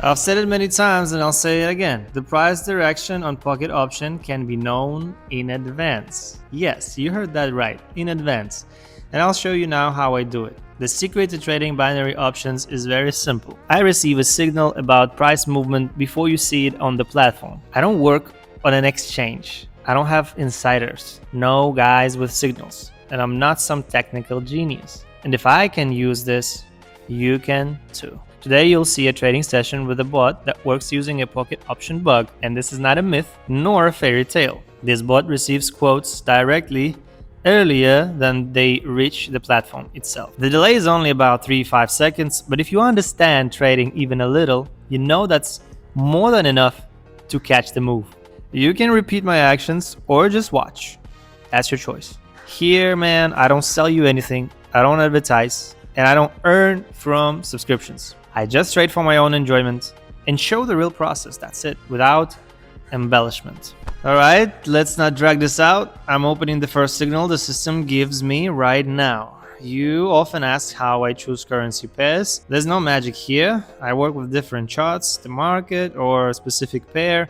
I've said it many times and I'll say it again. The price direction on PocketOption can be known in advance. Yes, you heard that right, in advance. And I'll show you now how I do it. The secret to trading binary options is very simple. I receive a signal about price movement before you see it on the platform. I don't work on an exchange. I don't have insiders. No guys with signals. And I'm not some technical genius. And if I can use this, you can too. Today you'll see a trading session with a bot that works using a PocketOption bug, and this is not a myth nor a fairy tale. This bot receives quotes directly earlier than they reach the platform itself. The delay is only about 3-5 seconds, but if you understand trading even a little, you know that's more than enough to catch the move. You can repeat my actions or just watch. That's your choice. Here, man, I don't sell you anything, I don't advertise, and I don't earn from subscriptions. I just trade for my own enjoyment and show the real process, that's it, without embellishment. Alright, let's not drag this out. I'm opening the first signal the system gives me right now. You often ask how I choose currency pairs. There's no magic here. I work with different charts. The market or a specific pair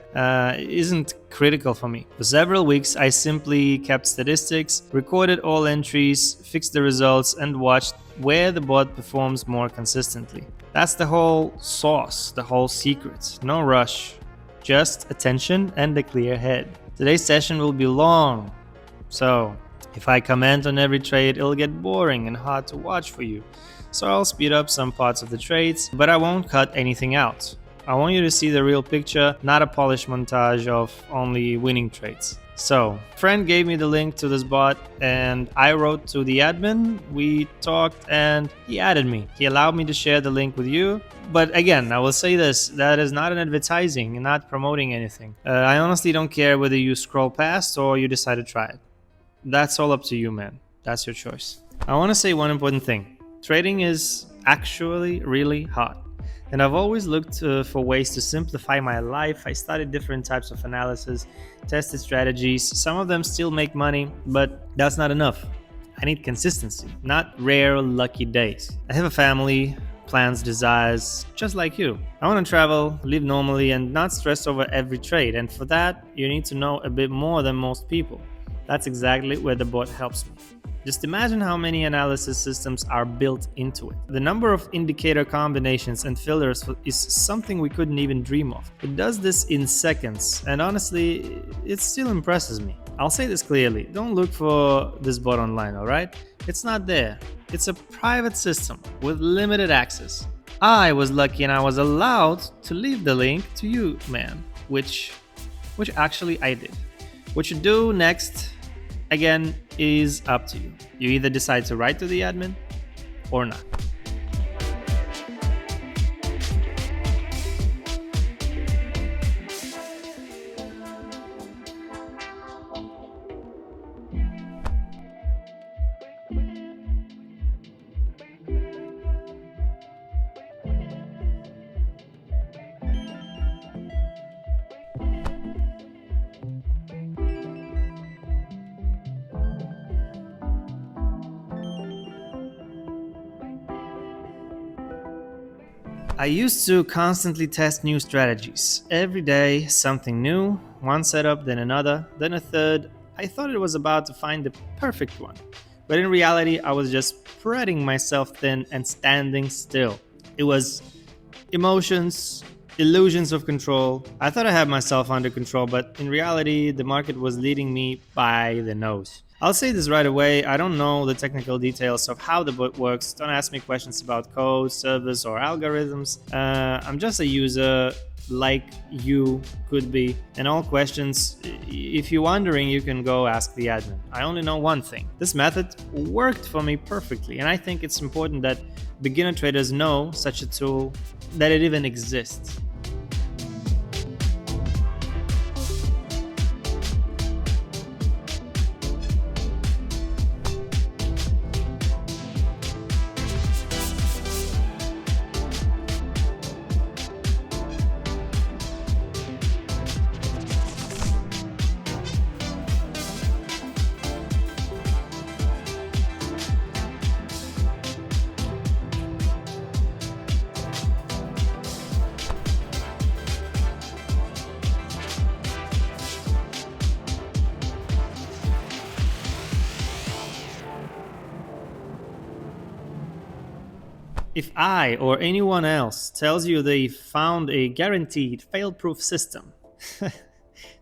isn't critical for me. For several weeks, I simply kept statistics, recorded all entries, fixed the results, and watched where the bot performs more consistently. That's the whole sauce, the whole secret. No rush, just attention and a clear head. Today's session will be long, so if I comment on every trade, it'll get boring and hard to watch for you. So I'll speed up some parts of the trades, but I won't cut anything out. I want you to see the real picture, not a polished montage of only winning trades. So, a friend gave me the link to this bot and I wrote to the admin, we talked and he added me. He allowed me to share the link with you. But again, I will say this, that is not an advertising and not promoting anything. I honestly don't care whether you scroll past or you decide to try it. That's all up to you, man. That's your choice. I want to say one important thing. Trading is actually really hard. And I've always looked for ways to simplify my life. I studied different types of analysis, tested strategies. Some of them still make money, but that's not enough. I need consistency, not rare lucky days. I have a family, plans, desires, just like you. I want to travel, live normally, and not stress over every trade. And for that, you need to know a bit more than most people. That's exactly where the bot helps me. Just imagine how many analysis systems are built into it. The number of indicator combinations and filters is something we couldn't even dream of. It does this in seconds, and honestly, it still impresses me. I'll say this clearly, don't look for this bot online, alright? It's not there. It's a private system with limited access. I was lucky and I was allowed to leave the link to you, man, which actually I did. What you do next, again, is up to you. You either decide to write to the admin or not. I used to constantly test new strategies. Every day, something new, one setup, then another, then a third. I thought it was about to find the perfect one. But in reality, I was just spreading myself thin and standing still. It was emotions, illusions of control. I thought I had myself under control, but in reality, the market was leading me by the nose. I'll say this right away, I don't know the technical details of how the bot works. Don't ask me questions about code, service, or algorithms. I'm just a user like you could be. And all questions, if you're wondering, you can go ask the admin. I only know one thing. This method worked for me perfectly, and I think it's important that beginner traders know such a tool, that it even exists. If I or anyone else tells you they found a guaranteed fail-proof system,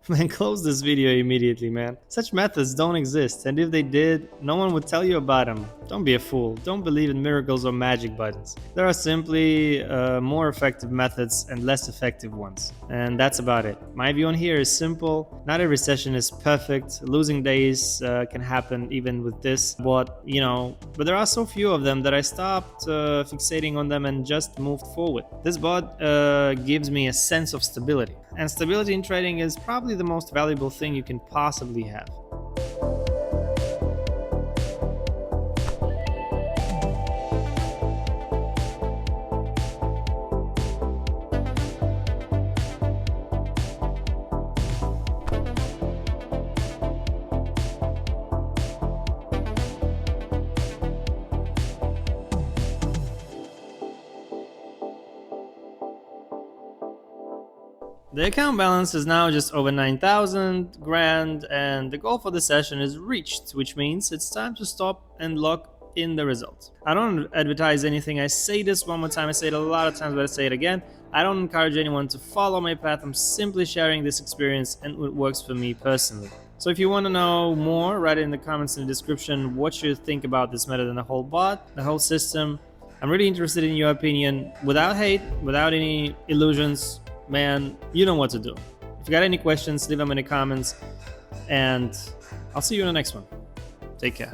man, close this video immediately, man. Such methods don't exist, and if they did, no one would tell you about them. Don't be a fool. Don't believe in miracles or magic buttons. There are simply more effective methods and less effective ones. And that's about it. My view on here is simple. Not every session is perfect. Losing days can happen even with this, but there are so few of them that I stopped fixating on them and just moved forward. This bot gives me a sense of stability. And stability in trading is probably the most valuable thing you can possibly have. The account balance is now just over 9,000 grand, and the goal for the session is reached, which means it's time to stop and lock in the results. I don't advertise anything. I say this one more time. I say it a lot of times, but I say it again. I don't encourage anyone to follow my path. I'm simply sharing this experience and what works for me personally. So if you want to know more, write it in the comments in the description what you think about this method and the whole bot, the whole system. I'm really interested in your opinion, without hate, without any illusions. Man, you know what to do. If you got any questions, leave them in the comments, and I'll see you in the next one. Take care.